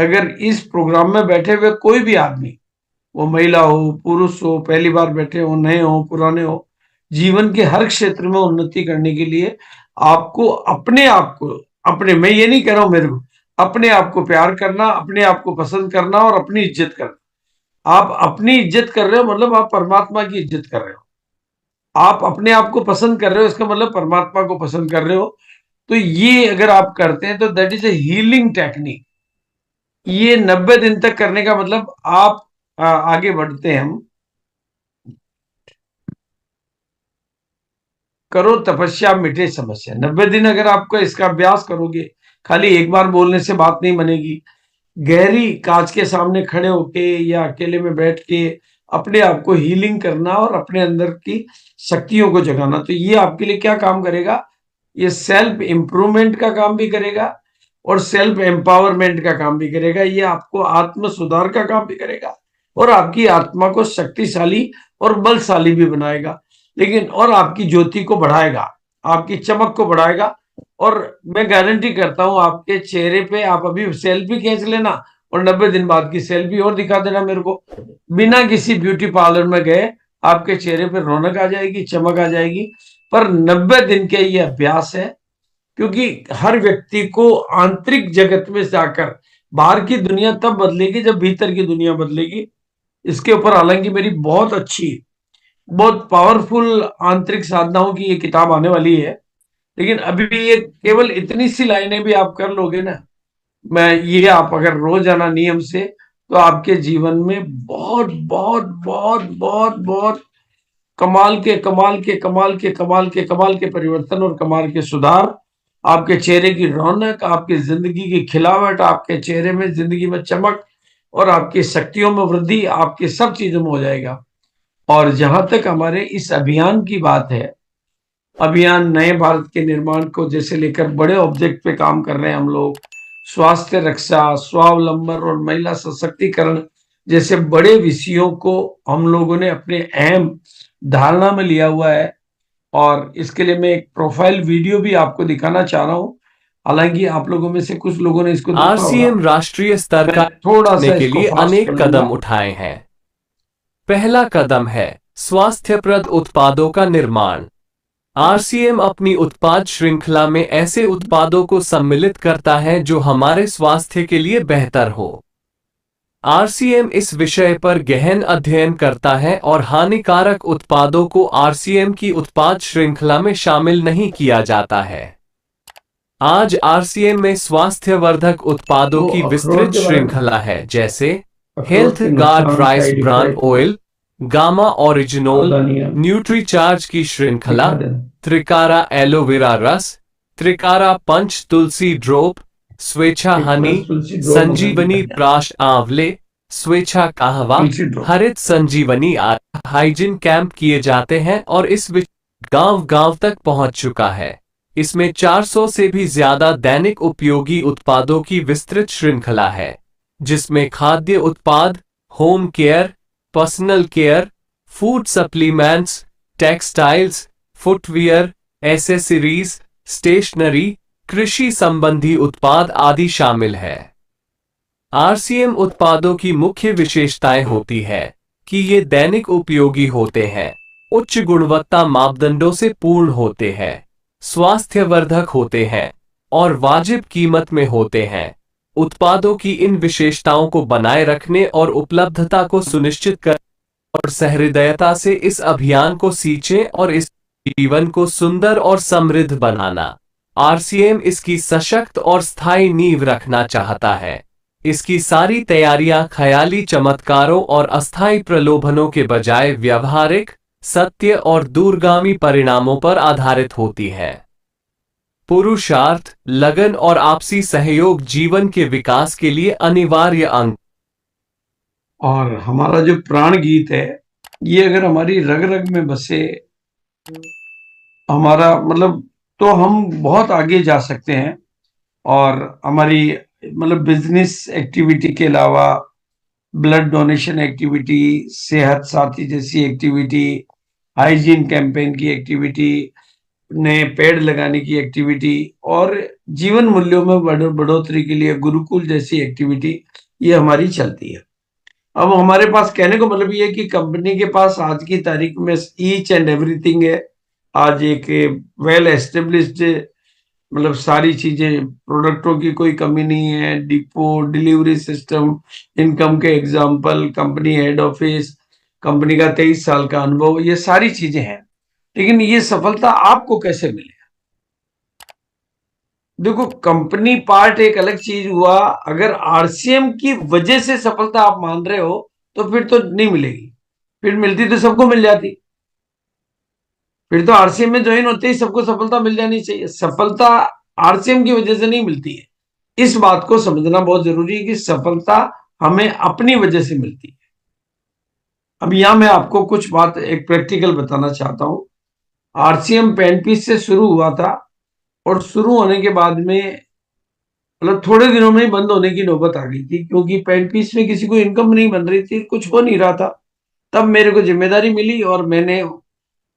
अगर इस प्रोग्राम में बैठे हुए कोई भी आदमी, वो महिला हो, पुरुष हो, पहली बार बैठे हो, नए हो, पुराने हो, जीवन के हर क्षेत्र में उन्नति करने के लिए आपको अपने आप को, अपने, मैं ये नहीं कह रहा हूं मेरे को, अपने आप को प्यार करना, अपने आप को पसंद करना और अपनी इज्जत करना। आप अपनी इज्जत कर रहे हो मतलब आप परमात्मा की इज्जत कर रहे हो। आप अपने आप को पसंद कर रहे हो इसका मतलब परमात्मा को पसंद कर रहे हो। तो ये अगर आप करते हैं तो that is a healing technique. ये 90 दिन तक करने का मतलब आप आगे बढ़ते हैं हम। करो तपस्या मिटे समस्या। 90 दिन अगर आपको इसका अभ्यास करोगे, खाली एक बार बोलने से बात नहीं बनेगी। गहरी कांच के सामने खड़े होके या अकेले में बैठ के अपने आप को हीलिंग करना और अपने अंदर की शक्तियों को जगाना, तो ये आपके लिए क्या काम करेगा? ये सेल्फ इंप्रूवमेंट का काम भी करेगा और सेल्फ एम्पावरमेंट का काम भी करेगा। ये आपको आत्म सुधार का काम भी करेगा और आपकी आत्मा को शक्तिशाली और बलशाली भी बनाएगा। लेकिन और आपकी ज्योति को बढ़ाएगा, आपकी चमक को बढ़ाएगा। और मैं गारंटी करता हूं आपके चेहरे पे, आप अभी सेल्फी खींच लेना और 90 दिन बाद की सेल्फी और दिखा देना मेरे को, बिना किसी ब्यूटी पार्लर में गए आपके चेहरे पे रौनक आ जाएगी, चमक आ जाएगी। पर 90 दिन के ये अभ्यास है, क्योंकि हर व्यक्ति को आंतरिक जगत में जाकर, बाहर की दुनिया तब बदलेगी जब भीतर की दुनिया बदलेगी। इसके ऊपर हालांकि मेरी बहुत अच्छी, बहुत पावरफुल आंतरिक साधनाओं की ये किताब आने वाली है। लेकिन अभी भी ये केवल इतनी सी लाइनें भी आप कर लोगे ना, मैं ये आप अगर रोजाना नियम से, तो आपके जीवन में बहुत बहुत बहुत बहुत बहुत कमाल के कमाल के कमाल के कमाल के कमाल के परिवर्तन और कमाल के सुधार, आपके चेहरे की रौनक, आपकी जिंदगी की खिलावट, आपके चेहरे में जिंदगी में चमक और आपकी शक्तियों में वृद्धि, आपकी सब चीजों में हो जाएगा। और जहां तक हमारे इस अभियान की बात है, अभियान नए भारत के निर्माण को जैसे लेकर बड़े ऑब्जेक्ट पे काम कर रहे हैं हम लोग। स्वास्थ्य रक्षा, स्वावलंबन और महिला सशक्तिकरण जैसे बड़े विषयों को हम लोगों ने अपने अहम धारणा में लिया हुआ है। और इसके लिए मैं एक प्रोफाइल वीडियो भी आपको दिखाना चाह रहा हूँ। हालांकि आप लोगों में से कुछ लोगों ने इसको देखा होगा। आरसीएम राष्ट्रीय स्तर मैं का थोड़ा करने सा के इसको लिए फास्ट कर अनेक दूंगा। कदम उठाए हैं। पहला कदम है स्वास्थ्यप्रद उत्पादों का निर्माण। आरसीएम अपनी उत्पाद श्रृंखला में ऐसे उत्पादों को सम्मिलित करता है जो हमारे स्वास्थ्य के लिए बेहतर हो। आरसीएम इस विषय पर गहन अध्ययन करता है और हानिकारक उत्पादों को आरसीएम की उत्पाद श्रृंखला में शामिल नहीं किया जाता है। आज आरसीएम में स्वास्थ्यवर्धक उत्पादों वो की अखरोट विस्तृत के बारे में, श्रृंखला है, जैसे अखरोट हेल्थ के गार्ड नुकसान, rice side bran effect, oil, gamma oryzanol, सावधानियां न्यूट्रीचार्ज की श्रृंखला, दिखा देना। त्रिकारा एलोवेरा रस, त्रिकारा पंच तुलसी ड्रॉप, स्वेच्छा एक हनी, प्लस तुलसी ड्रॉप होगा संजीवनी दिखाया, प्राश आंवले, स्वेच्छा कहवा, तुलसी ड्रॉप। हरित संजीवनी आदि हाइजीन कैंप किए जाते हैं और इस गांव गांव तक पहुंच चुका है। इसमें 400 से भी ज्यादा दैनिक उपयोगी उत्पादों की विस्तृत श्रृंखला है, जिसमें खाद्य उत्पाद, home care, personal care, food supplements, textiles, footwear, accessories, stationery, कृषि संबंधी उत्पाद आदि शामिल है। आरसीएम उत्पादों की मुख्य विशेषताएं होती है कि ये दैनिक उपयोगी होते हैं, उच्च गुणवत्ता मापदंडों से पूर्ण होते हैं, स्वास्थ्यवर्धक होते हैं और वाजिब कीमत में होते हैं। उत्पादों की इन विशेषताओं को बनाए रखने और उपलब्धता को सुनिश्चित कर और सहृदयता से इस अभियान को सींचें और इस जीवन को सुंदर और समृद्ध बनाना। आरसीएम इसकी सशक्त और स्थायी नींव रखना चाहता है। इसकी सारी तैयारियां ख्याली चमत्कारों और अस्थायी प्रलोभनों के बजाय व्यावहारिक, सत्य और दूरगामी परिणामों पर आधारित होती है। पुरुषार्थ, लगन और आपसी सहयोग जीवन के विकास के लिए अनिवार्य अंग। और हमारा जो प्राण गीत है, ये अगर हमारी रग रग में बसे, हमारा मतलब, तो हम बहुत आगे जा सकते हैं। और हमारी मतलब बिजनेस एक्टिविटी के अलावा ब्लड डोनेशन एक्टिविटी, सेहत साथी जैसी एक्टिविटी, हाइजीन कैंपेन की एक्टिविटी, अपने पेड़ लगाने की एक्टिविटी और जीवन मूल्यों में बढ़ोतरी के लिए गुरुकुल जैसी एक्टिविटी ये हमारी चलती है। अब हमारे पास कहने को मतलब ये है कि कंपनी के पास आज की तारीख में ईच एंड एवरीथिंग है। आज एक वेल एस्टेब्लिश्ड मतलब सारी चीजें, प्रोडक्टों की कोई कमी नहीं है, डिपो, डिलीवरी सिस्टम, इनकम के example, company head office, company का 23 साल का अनुभव, ये सारी चीजें हैं। लेकिन ये सफलता आपको कैसे मिले? देखो, कंपनी पार्ट एक अलग चीज हुआ। अगर आरसीएम की वजह से सफलता आप मान रहे हो तो फिर तो नहीं मिलेगी। फिर मिलती तो सबको मिल जाती। फिर तो आरसीएम में ज्वाइन होते ही सबको सफलता मिल जानी चाहिए। सफलता आरसीएम की वजह से नहीं मिलती है। इस बात को समझना बहुत जरूरी है कि सफलता हमें अपनी वजह से मिलती है। अब यहां मैं आपको कुछ बात एक प्रैक्टिकल बताना चाहता हूं। आरसीएम पेंट से शुरू हुआ था और शुरू होने के बाद में मतलब थोड़े दिनों में ही बंद होने की नौबत आ गई थी, क्योंकि पेंट में किसी को इनकम नहीं बन रही थी, कुछ हो नहीं रहा था। तब मेरे को जिम्मेदारी मिली और मैंने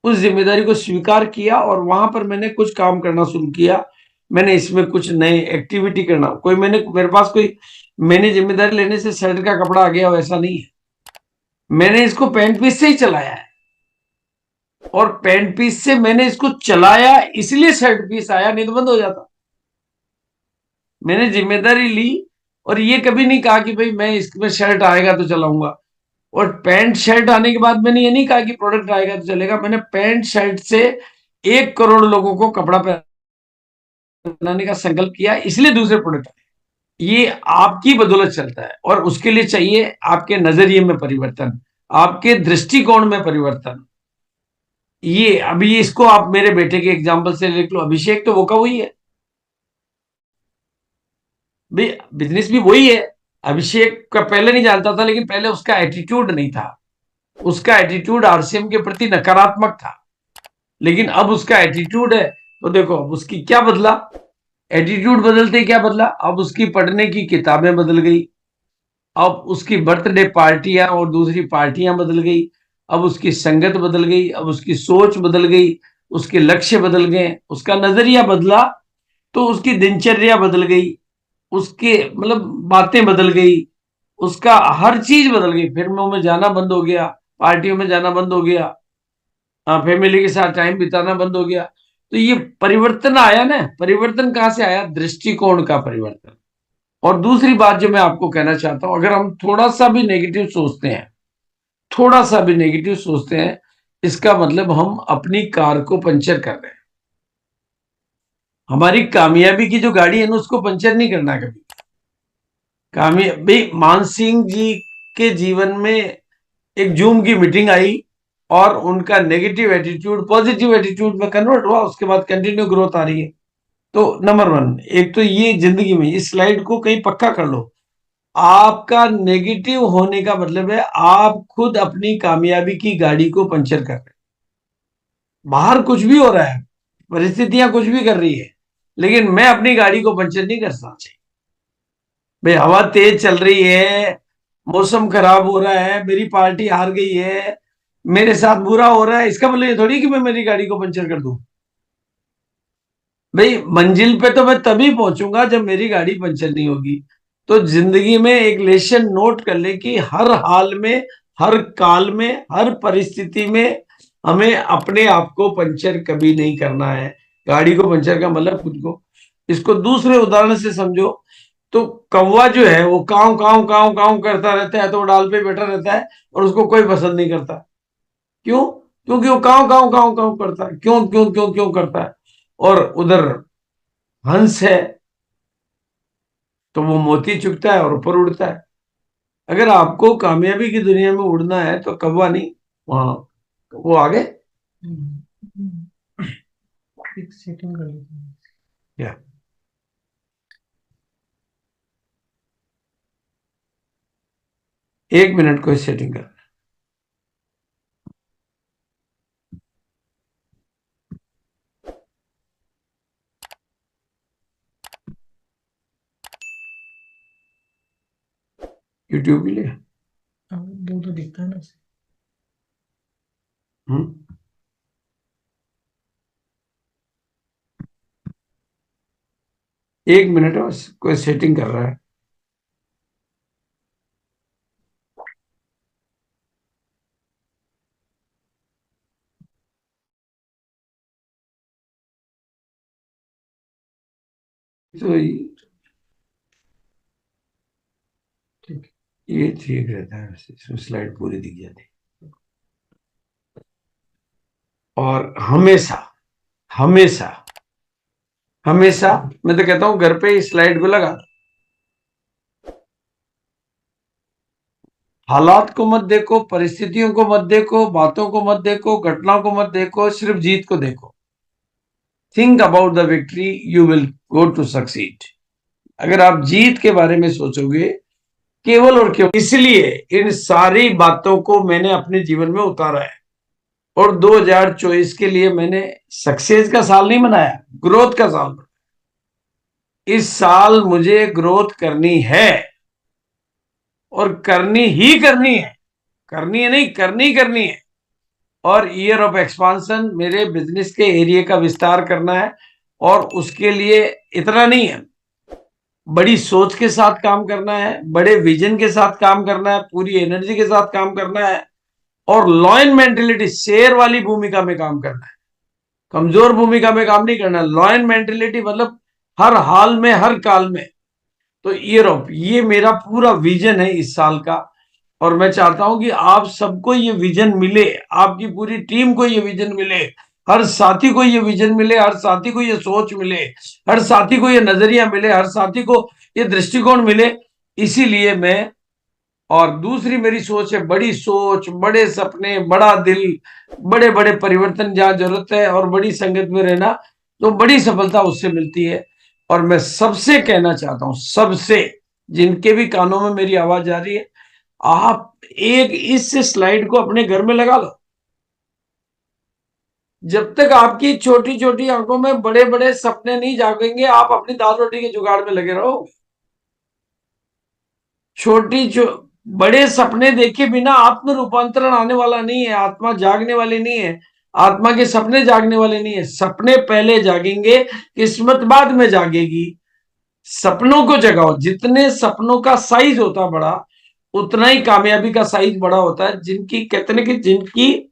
उस जिम्मेदारी को स्वीकार किया और वहां पर मैंने कुछ काम करना शुरू किया। मैंने इसमें कुछ नए एक्टिविटी करना, कोई मैंने मेरे पास कोई मैंने जिम्मेदारी लेने से शर्ट का कपड़ा आ गया वैसा नहीं है। मैंने इसको पेंट पीस से ही चलाया है और पेंट पीस से मैंने इसको चलाया इसलिए शर्ट पीस आया, नहीं तो बंद हो जाता। मैंने जिम्मेदारी ली और ये कभी नहीं कहा कि भाई मैं इसमें शर्ट आएगा तो चलाऊंगा। और पैंट शर्ट आने के बाद मैंने ये नहीं कहा कि प्रोडक्ट आएगा तो चलेगा। मैंने पैंट शर्ट से 1 करोड़ लोगों को कपड़ा पहनाने का संकल्प किया, इसलिए दूसरे प्रोडक्ट आए। ये आपकी बदौलत चलता है और उसके लिए चाहिए आपके नजरिए में परिवर्तन, आपके दृष्टिकोण में परिवर्तन। ये अभी इसको आप मेरे बेटे के एग्जाम्पल से देख लो। अभिषेक तो वो का वही है भाई, बिजनेस भी वही है। अभिषेक का पहले नहीं जानता था, लेकिन पहले उसका एटीट्यूड नहीं था। उसका एटीट्यूड आरसीएम के प्रति नकारात्मक था। लेकिन अब उसका एटीट्यूड है तो देखो अब उसकी क्या बदला। एटीट्यूड बदलते ही क्या बदला, अब उसकी पढ़ने की किताबें बदल गई। अब उसकी बर्थडे पार्टियां और दूसरी पार्टियां बदल गई। अब उसकी संगत बदल गई, अब उसकी सोच बदल गई, उसके लक्ष्य बदल गए, उसका नजरिया बदला। तो उसकी दिनचर्या बदल गई, उसके मतलब बातें बदल गई, उसका हर चीज बदल गई। फिल्मों में जाना बंद हो गया, पार्टियों में जाना बंद हो गया, फैमिली के साथ टाइम बिताना बंद हो गया। तो ये परिवर्तन आया ना। परिवर्तन कहां से आया? दृष्टिकोण का परिवर्तन। और दूसरी बात जो मैं आपको कहना चाहता हूं, अगर हम थोड़ा सा भी नेगेटिव सोचते हैं, थोड़ा सा भी नेगेटिव सोचते हैं, इसका मतलब हम अपनी कार को पंचर कर रहे हैं। हमारी कामयाबी की जो गाड़ी है ना, उसको पंचर नहीं करना कभी। कामयाबी, मान सिंह जी के जीवन में एक जूम की मीटिंग आई और उनका नेगेटिव एटीट्यूड पॉजिटिव एटीट्यूड में कन्वर्ट हुआ, उसके बाद कंटिन्यू ग्रोथ आ रही है। तो नंबर वन, एक तो ये जिंदगी में इस स्लाइड को कहीं पक्का कर लो। आपका नेगेटिव होने का मतलब है आप खुद अपनी कामयाबी की गाड़ी को पंचर कर रहे हैं। बाहर कुछ भी हो रहा है, परिस्थितियां कुछ भी कर रही है, लेकिन मैं अपनी गाड़ी को पंचर नहीं करना चाहिए। भाई हवा तेज चल रही है, मौसम खराब हो रहा है, मेरी पार्टी हार गई है, मेरे साथ बुरा हो रहा है, इसका मतलब ये थोड़ी कि मैं मेरी गाड़ी को पंचर कर दूं। भाई मंजिल पे तो मैं तभी पहुंचूंगा जब मेरी गाड़ी पंचर नहीं होगी। तो जिंदगी में एक लेसन नोट कर ले कि हर हाल में, हर काल में, हर परिस्थिति में हमें अपने आप को पंचर कभी नहीं करना है। गाड़ी को पंचर का मतलब खुद को। इसको दूसरे उदाहरण से समझो। तो कौवा जो है वो काव काव काव काव करता रहता है, तो वो डाल पे बैठा रहता है और उसको कोई पसंद नहीं करता। क्यों? क्योंकि वो काव काव काव काव करता है। क्यों क्यों क्यों क्यों करता है? और उधर हंस है तो वो मोती चुगता है और ऊपर उड़ता है। अगर आपको कामयाबी की दुनिया में उड़ना है तो कौवा नहीं, वहां वो आगे एक सेटिंग कर लेते हैं। क्या 1 मिनट को सेटिंग कर। यूट्यूब के लिए अब वो तो दिखता है ना। हम्म एक मिनट, बस कोई सेटिंग कर रहा है। तो ठीक ये ठीक रहता है, वैसे इसमें स्लाइड पूरी दिख जाती है। और हमेशा हमेशा हमेशा मैं तो कहता हूं घर पे इस स्लाइड को लगा दो। हालात को मत देखो, परिस्थितियों को मत देखो, बातों को मत देखो, घटनाओं को मत देखो, सिर्फ जीत को देखो। Think about the victory, you will go to succeed. अगर आप जीत के बारे में सोचोगे केवल और केवल, इसलिए इन सारी बातों को मैंने अपने जीवन में उतारा है। और 2024 के लिए मैंने सक्सेस का साल नहीं बनाया, ग्रोथ का साल बनाया। इस साल मुझे ग्रोथ करनी है, और करनी ही करनी है। करनी है नहीं, करनी है। और ईयर ऑफ एक्सपांशन, मेरे बिजनेस के एरिया का विस्तार करना है। और उसके लिए इतना नहीं है, बड़ी सोच के साथ काम करना है, बड़े विजन के साथ काम करना है, पूरी एनर्जी के साथ काम करना है। और लॉयन मेंटेलिटी, शेर वाली भूमिका में काम करना है, कमजोर भूमिका में काम नहीं करना। लॉयन मेंटेलिटी मतलब हर हाल में, हर काल में। तो ईयर ऑफ, ये मेरा पूरा विजन है इस साल का। और मैं चाहता हूं कि आप सबको ये विजन मिले, आपकी पूरी टीम को ये विजन मिले, हर साथी को ये विजन मिले, हर साथी को ये सोच मिले, हर साथी को ये नजरिया मिले, हर साथी को ये दृष्टिकोण मिले। इसीलिए मैं, और दूसरी मेरी सोच है बड़ी सोच, बड़े सपने, बड़ा दिल, बड़े बड़े परिवर्तन जहां जरूरत है, और बड़ी संगत में रहना, तो बड़ी सफलता उससे मिलती है। और मैं सबसे कहना चाहता हूं, सबसे, जिनके भी कानों में मेरी आवाज आ रही है, आप एक इस स्लाइड को अपने घर में लगा लो। जब तक आपकी छोटी छोटी आंखों में बड़े बड़े सपने नहीं जागेंगे, आप अपनी दाल रोटी के जुगाड़ में लगे रहो। छोटी जो बड़े सपने देखे बिना आत्म रूपांतरण आने वाला नहीं है, आत्मा जागने वाली नहीं है, आत्मा के सपने जागने वाले नहीं है। सपने पहले जागेंगे, किस्मत बाद में जागेगी। सपनों को जगाओ, जितने सपनों का साइज होता बड़ा, उतना ही कामयाबी का साइज बड़ा होता है। जिनकी कहते हैं कि जिनकी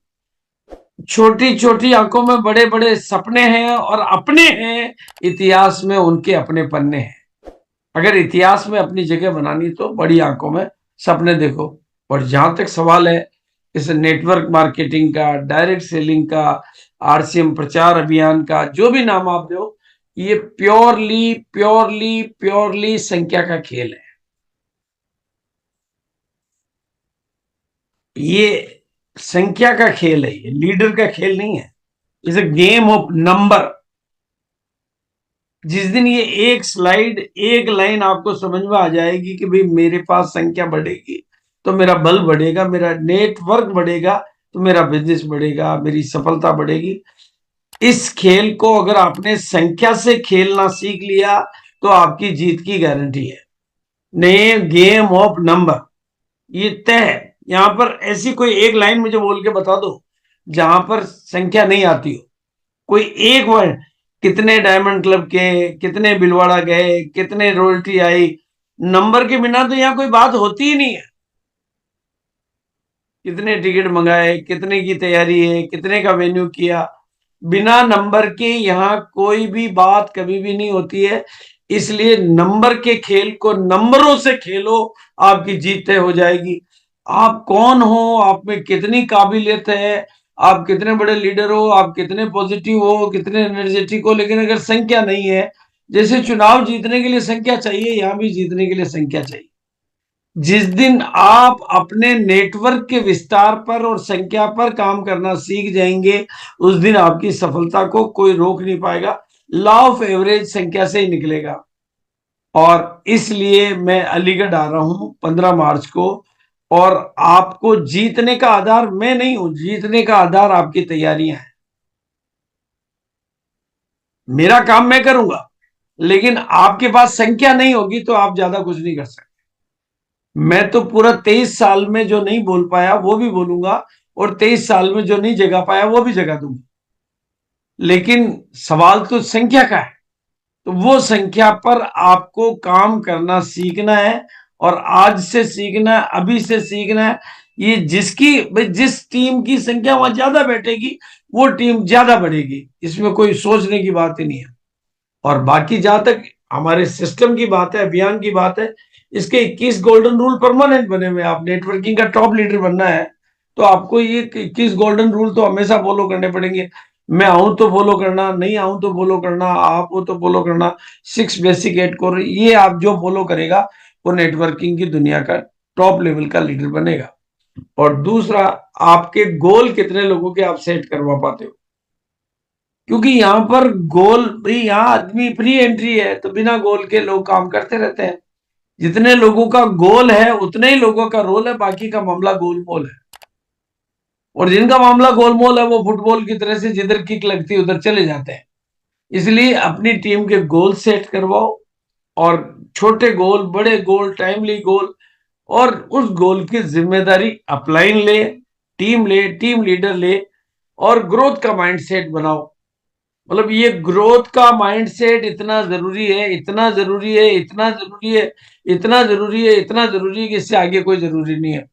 छोटी छोटी आंखों में बड़े बड़े सपने हैं और अपने हैं, इतिहास में उनके अपने पन्ने हैं। अगर इतिहास में अपनी जगह बनानी तो बड़ी आंखों में सपने देखो। और जहां तक सवाल है इस नेटवर्क मार्केटिंग का, डायरेक्ट सेलिंग का, आरसीएम प्रचार अभियान का, जो भी नाम आप दो, ये प्योरली प्योरली प्योरली संख्या का खेल है। ये संख्या का खेल है, ये लीडर का खेल नहीं है। It's a game of number. जिस दिन ये एक स्लाइड, एक लाइन आपको समझ में आ जाएगी कि भाई मेरे पास संख्या बढ़ेगी तो मेरा बल बढ़ेगा, मेरा नेटवर्क बढ़ेगा तो मेरा बिजनेस बढ़ेगा, मेरी सफलता बढ़ेगी। इस खेल को अगर आपने संख्या से खेलना सीख लिया तो आपकी जीत की गारंटी है। नए गेम ऑफ नंबर, ये तय है। यहां पर ऐसी कोई एक लाइन मुझे बोल के बता दो जहां पर संख्या नहीं आती हो। कोई एक वर्ड, कितने डायमंड क्लब के, कितने बिलवाड़ा गए, कितने रॉयल्टी आई, नंबर के बिना तो यहाँ कोई बात होती ही नहीं है। कितने टिकट मंगाए, कितने की तैयारी है, कितने का वेन्यू किया, बिना नंबर के यहाँ कोई भी बात कभी भी नहीं होती है। इसलिए नंबर के खेल को नंबरों से खेलो, आपकी जीत तय हो जाएगी। आप कौन हो, आप में कितनी काबिलियत है, आप कितने बड़े लीडर हो, आप कितने पॉजिटिव हो, कितने एनर्जेटिक हो, लेकिन अगर संख्या नहीं है, जैसे चुनाव जीतने के लिए संख्या चाहिए, यहां भी जीतने के लिए संख्या चाहिए। जिस दिन आप अपने नेटवर्क के विस्तार पर और संख्या पर काम करना सीख जाएंगे, उस दिन आपकी सफलता को कोई रोक नहीं पाएगा। लॉ ऑफ एवरेज संख्या से ही निकलेगा। और इसलिए मैं अलीगढ़ आ रहा हूं 15 मार्च को। और आपको जीतने का आधार मैं नहीं हूं, जीतने का आधार आपकी तैयारियां हैं। मेरा काम मैं करूंगा, लेकिन आपके पास संख्या नहीं होगी तो आप ज्यादा कुछ नहीं कर सकते। मैं तो पूरा 23 साल में जो नहीं बोल पाया वो भी बोलूंगा, और 23 साल में जो नहीं जगा पाया वो भी जगा दूंगा। लेकिन सवाल तो संख्या का है। तो वो संख्या पर आपको काम करना सीखना है, और आज से सीखना है, अभी से सीखना है। ये जिस टीम की संख्या वहां ज्यादा बैठेगी वो टीम ज्यादा बढ़ेगी, इसमें कोई सोचने की बात ही नहीं है। और बाकी जहां तक हमारे सिस्टम की बात है, अभियान की बात है, इसके 21 गोल्डन रूल परमानेंट बने हुए। आप नेटवर्किंग का टॉप लीडर बनना है तो आपको ये 21 गोल्डन रूल तो हमेशा फॉलो करने पड़ेंगे। मैं आऊं तो फॉलो करना, नहीं आऊं तो फॉलो करना, आप हो तो फॉलो करना। 6 बेसिक 8 कोर, ये आप जो फॉलो करेगा वो नेटवर्किंग की दुनिया का टॉप लेवल का लीडर बनेगा। और दूसरा, आपके गोल कितने लोगों के आप सेट करवा पाते हो, क्योंकि यहाँ पर गोल भाई, यहाँ आदमी फ्री एंट्री है तो बिना गोल के लोग काम करते रहते हैं। जितने लोगों का गोल है उतने ही लोगों का रोल है, बाकी का मामला गोलमोल है। और जिनका मामला गोलमोल है वो फुटबॉल की तरह से जिधर किक लगती है उधर चले जाते हैं। इसलिए अपनी टीम के गोल सेट करवाओ, और छोटे गोल, बड़े गोल, टाइमली गोल, और उस गोल की जिम्मेदारी अपलाइन ले, टीम लीडर ले, और ग्रोथ का माइंडसेट बनाओ। मतलब ये ग्रोथ का माइंडसेट इतना जरूरी है, इतना जरूरी है, इतना जरूरी है, इतना जरूरी है, इतना जरूरी है कि इससे आगे कोई जरूरी नहीं है।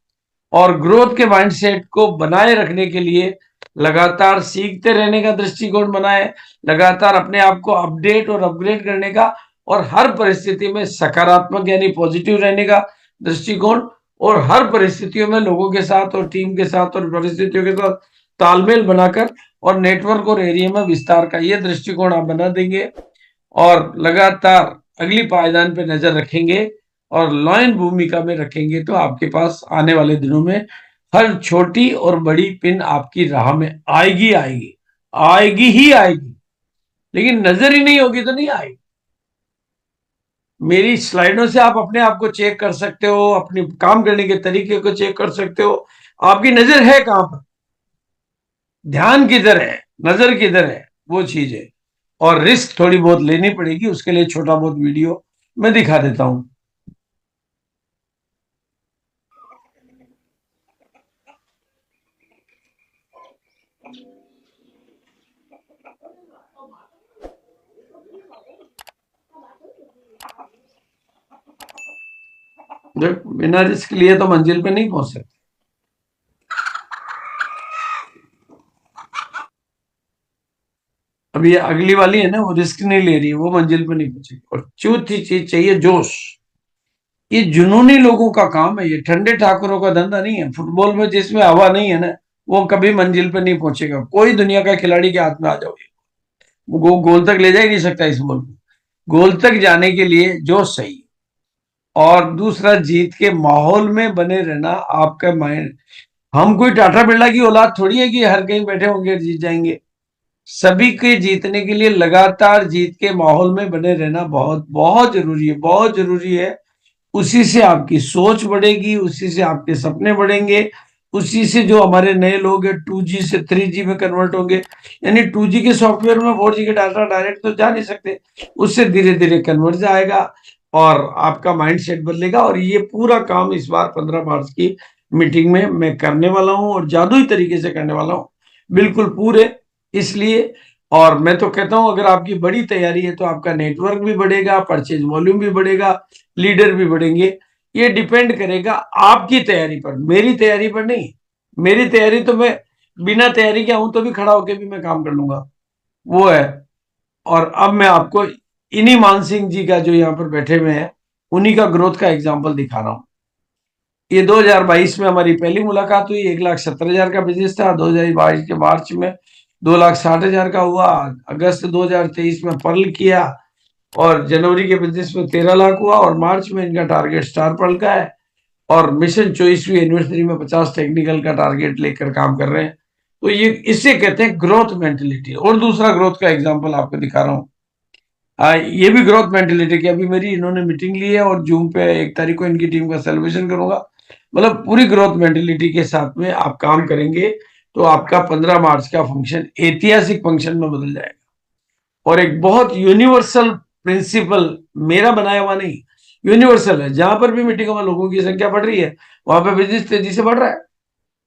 और ग्रोथ के माइंडसेट को बनाए रखने के लिए लगातार सीखते रहने का दृष्टिकोण बनाए, लगातार अपने आप को अपडेट और अपग्रेड करने का, और हर परिस्थिति में सकारात्मक यानी पॉजिटिव रहने का दृष्टिकोण, और हर परिस्थितियों में लोगों के साथ और टीम के साथ और परिस्थितियों के साथ तालमेल बनाकर और नेटवर्क और एरिया में विस्तार का ये दृष्टिकोण आप बना देंगे, और लगातार अगली पायदान पे नजर रखेंगे और लॉयन भूमिका में रखेंगे, तो आपके पास आने वाले दिनों में हर छोटी और बड़ी पिन आपकी राह में आएगी, आएगी, आएगी ही आएगी। लेकिन नजर ही नहीं होगी तो नहीं आएगी। मेरी स्लाइडों से आप अपने आप को चेक कर सकते हो, अपने काम करने के तरीके को चेक कर सकते हो। आपकी नजर है कहां पर, ध्यान किधर है, नजर किधर है, वो चीज है। और रिस्क थोड़ी बहुत लेनी पड़ेगी, उसके लिए छोटा बहुत वीडियो मैं दिखा देता हूं। बिना रिस्क लिए तो मंजिल पे नहीं पहुंच सकते। अब ये अगली वाली है ना, वो रिस्क नहीं ले रही है, वो मंजिल पे नहीं पहुंचेगी। और चौथी चीज चाहिए जोश। ये जुनूनी लोगों का काम है, ये ठंडे ठाकुरों का धंधा नहीं है। फुटबॉल में जिसमें हवा नहीं है ना, वो कभी मंजिल पे नहीं पहुंचेगा। कोई दुनिया का खिलाड़ी के हाथ में आ जाओगे, वो गोल तक ले जा ही नहीं सकता इस बॉल को। गोल तक जाने के लिए जोश चाहिए। और दूसरा, जीत के माहौल में बने रहना। आपका माइंड, हम कोई टाटा बिरला की औलाद थोड़ी है कि हर कहीं बैठे होंगे जीत जाएंगे। सभी के जीतने के लिए लगातार जीत के माहौल में बने रहना बहुत बहुत जरूरी है, बहुत जरूरी है। उसी से आपकी सोच बढ़ेगी, उसी से आपके सपने बढ़ेंगे, उसी से जो हमारे नए लोग हैं 2G से 3G में कन्वर्ट होंगे। यानी 2G के सॉफ्टवेयर में 4G के डाटा डायरेक्ट तो जा नहीं सकते, उससे धीरे धीरे कन्वर्ट जाएगा और आपका माइंड सेट बदलेगा। और ये पूरा काम इस बार 15 मार्च की मीटिंग में मैं करने वाला हूं, और जादुई तरीके से करने वाला हूं, बिल्कुल पूरे। इसलिए, और मैं तो कहता हूं अगर आपकी बड़ी तैयारी है तो आपका नेटवर्क भी बढ़ेगा, परचेज वॉल्यूम भी बढ़ेगा, लीडर भी बढ़ेंगे। ये डिपेंड करेगा आपकी तैयारी पर, मेरी तैयारी पर नहीं। मेरी तैयारी तो मैं बिना तैयारी के आऊं तो भी खड़ा होकर भी मैं काम कर लूंगा, वो है। और अब मैं आपको इन्हीं मान सिंह जी का, जो यहाँ पर बैठे हुए हैं, उन्हीं का ग्रोथ का एग्जाम्पल दिखा रहा हूं। ये 2022 में हमारी पहली मुलाकात हुई, 1,70,000 का बिजनेस था। 2022 के मार्च में 2,60,000 का हुआ। अगस्त 2023 में पर्ल किया, और जनवरी के बिजनेस में 13 लाख हुआ, और मार्च में इनका टारगेट स्टार पर्ल का है। और मिशन 24वीं एनिवर्सरी में 50 टेक्निकल का टारगेट लेकर काम कर रहे हैं। तो ये इसे कहते हैं ग्रोथ मेंटेलिटी। और दूसरा ग्रोथ का एग्जांपल आपको दिखा रहा हूं। ये भी ग्रोथ मेंटेलिटी की, अभी मेरी इन्होंने मीटिंग ली है और जूम पे 1 तारीख को इनकी टीम का सेलिब्रेशन करूंगा। मतलब पूरी ग्रोथ मेंटेलिटी के साथ में आप काम करेंगे तो आपका 15 मार्च का फंक्शन ऐतिहासिक फंक्शन में बदल जाएगा। और एक बहुत यूनिवर्सल प्रिंसिपल, मेरा बनाया हुआ नहीं, यूनिवर्सल है। जहां पर भी मीटिंगों में लोगों की संख्या बढ़ रही है वहां पर बिजनेस तेजी से बढ़ रहा है।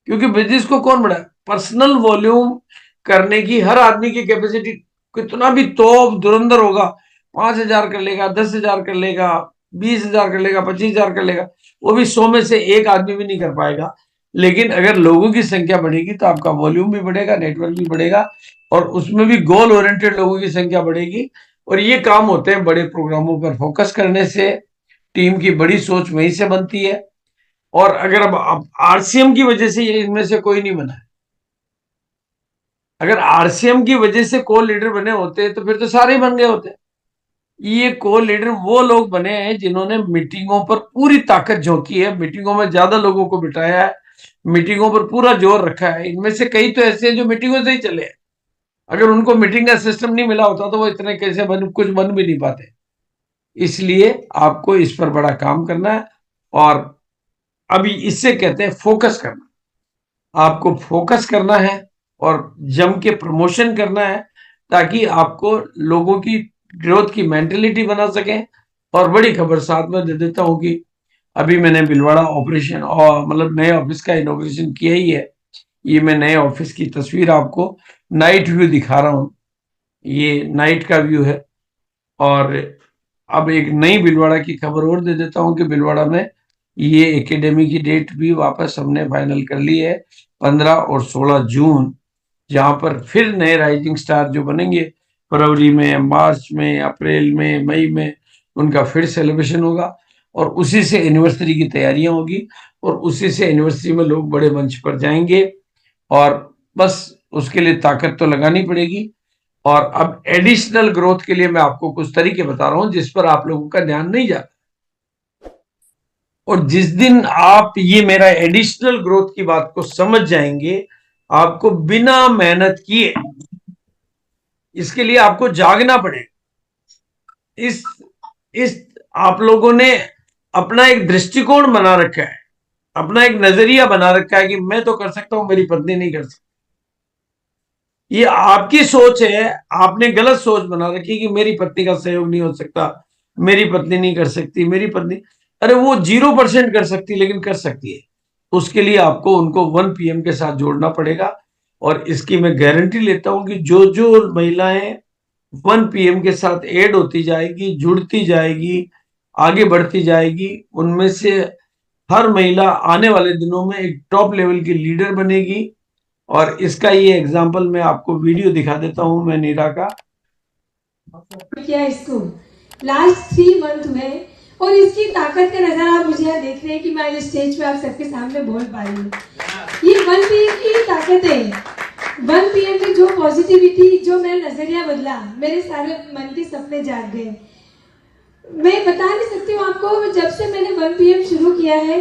क्योंकि बिजनेस को कौन बढ़ाए, पर्सनल वॉल्यूम करने की हर आदमी की कैपेसिटी कितना भी तो धुरंधर होगा, 5,000 कर लेगा, 10,000 कर लेगा, 20,000 कर लेगा, 25,000 कर लेगा, वो भी 100 में से एक आदमी भी नहीं कर पाएगा। लेकिन अगर लोगों की संख्या बढ़ेगी तो आपका वॉल्यूम भी बढ़ेगा, नेटवर्क भी बढ़ेगा, और उसमें भी गोल ओरिएंटेड लोगों की संख्या बढ़ेगी। और ये काम होते हैं बड़े प्रोग्रामों पर फोकस करने से, टीम की बड़ी सोच वहीं से बनती है। और अगर अब आरसीएम की वजह से ये इनमें से कोई नहीं बना है, अगर आरसीएम की वजह से को लीडर बने होते तो फिर तो सारे बन गए होते। ये को लीडर वो लोग बने हैं जिन्होंने मीटिंगों पर पूरी ताकत झोंकी है, मीटिंगों में ज्यादा लोगों को बिठाया है, मीटिंगों पर पूरा जोर रखा है। इनमें से कई तो ऐसे हैं जो मीटिंगों से ही चले हैं। अगर उनको मीटिंग का सिस्टम नहीं मिला होता तो वो इतने कैसे कुछ बन भी नहीं पाते। इसलिए आपको इस पर बड़ा काम करना है, और अभी इससे कहते हैं फोकस करना। आपको फोकस करना है और जम के प्रमोशन करना है, ताकि आपको लोगों की ग्रोथ की मेंटेलिटी बना सकें। और बड़ी खबर साथ में दे देता हूं कि अभी मैंने भिलवाड़ा ऑपरेशन और मतलब नए ऑफिस का इनॉग्रेशन किया ही है। ये मैं नए ऑफिस की तस्वीर आपको नाइट व्यू दिखा रहा हूं, ये नाइट का व्यू है। और अब एक नई भिलवाड़ा की खबर और दे देता हूं कि भिलवाड़ा में ये एकेडमी की डेट भी वापस हमने फाइनल कर ली है, 15 और 16 जून, जहां पर फिर नए राइजिंग स्टार जो बनेंगे फरवरी में, मार्च में, अप्रैल में, मई में, उनका फिर सेलिब्रेशन होगा। और उसी से एनिवर्सरी की तैयारियां होगी, और उसी से एनिवर्सरी में लोग बड़े मंच पर जाएंगे। और बस उसके लिए ताकत तो लगानी पड़ेगी। और अब एडिशनल ग्रोथ के लिए मैं आपको कुछ तरीके बता रहा हूं जिस पर आप लोगों का ध्यान नहीं जाता। और जिस दिन आप ये मेरा एडिशनल ग्रोथ की बात को समझ जाएंगे, आपको बिना मेहनत किए, इसके लिए आपको जागना पड़ेगा। इस आप लोगों ने अपना एक दृष्टिकोण बना रखा है, अपना एक नजरिया बना रखा है कि मैं तो कर सकता हूं, मेरी पत्नी नहीं कर सकती। ये आपकी सोच है, आपने गलत सोच बना रखी कि मेरी पत्नी का सहयोग नहीं हो सकता, मेरी पत्नी नहीं कर सकती, मेरी पत्नी, अरे वो 0% कर सकती लेकिन कर सकती है। उसके लिए आपको उनको 1 PM के साथ जोड़ना पड़ेगा। और इसकी मैं गारंटी लेता हूं कि जो जो महिलाएं 1 PM के साथ ऐड होती जाएगी, जुड़ती जाएगी, आगे बढ़ती जाएगी, उनमें से हर महिला आने वाले दिनों में एक टॉप लेवल की लीडर बनेगी। और इसका ये एग्जाम्पल मैं आपको वीडियो दिखा देता हूं, मैं नीरा का किया इसको लास्ट 3 मंथ में, और इसकी ताकत का नजारा आप मुझे यहाँ देख रहे हैं कि मैं आज स्टेज पे आप सबके सामने बोल पा रही हूँ। ये 1 PM की ताकत है। 1 PM में जो पॉजिटिविटी, जो मेरा नजरिया बदला, मेरे सारे मन के सपने जाग गए। मैं बता नहीं सकती हूँ आपको, जब से मैंने 1 PM शुरू किया है,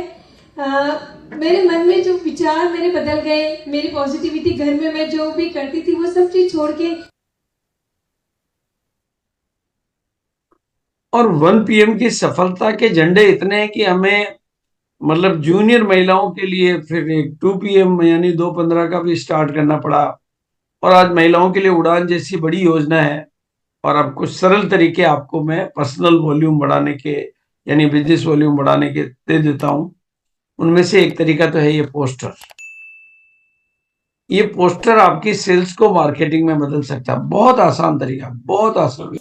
मेरे मन में जो विचार मेरे बदल गए, मेरी पॉजिटिविटी, घर में मैं जो भी करती थी वो सब चीज छोड़ के। और 1 PM की सफलता के झंडे इतने हैं कि हमें मतलब जूनियर महिलाओं के लिए फिर एक 2 PM यानी 2:15 का भी स्टार्ट करना पड़ा। और आज महिलाओं के लिए उड़ान जैसी बड़ी योजना है। और अब कुछ सरल तरीके आपको मैं पर्सनल वॉल्यूम बढ़ाने के यानी बिजनेस वॉल्यूम बढ़ाने के दे देता हूं। उनमें से एक तरीका तो है ये पोस्टर। ये पोस्टर आपकी सेल्स को मार्केटिंग में बदल सकता है। बहुत आसान तरीका, बहुत आसान।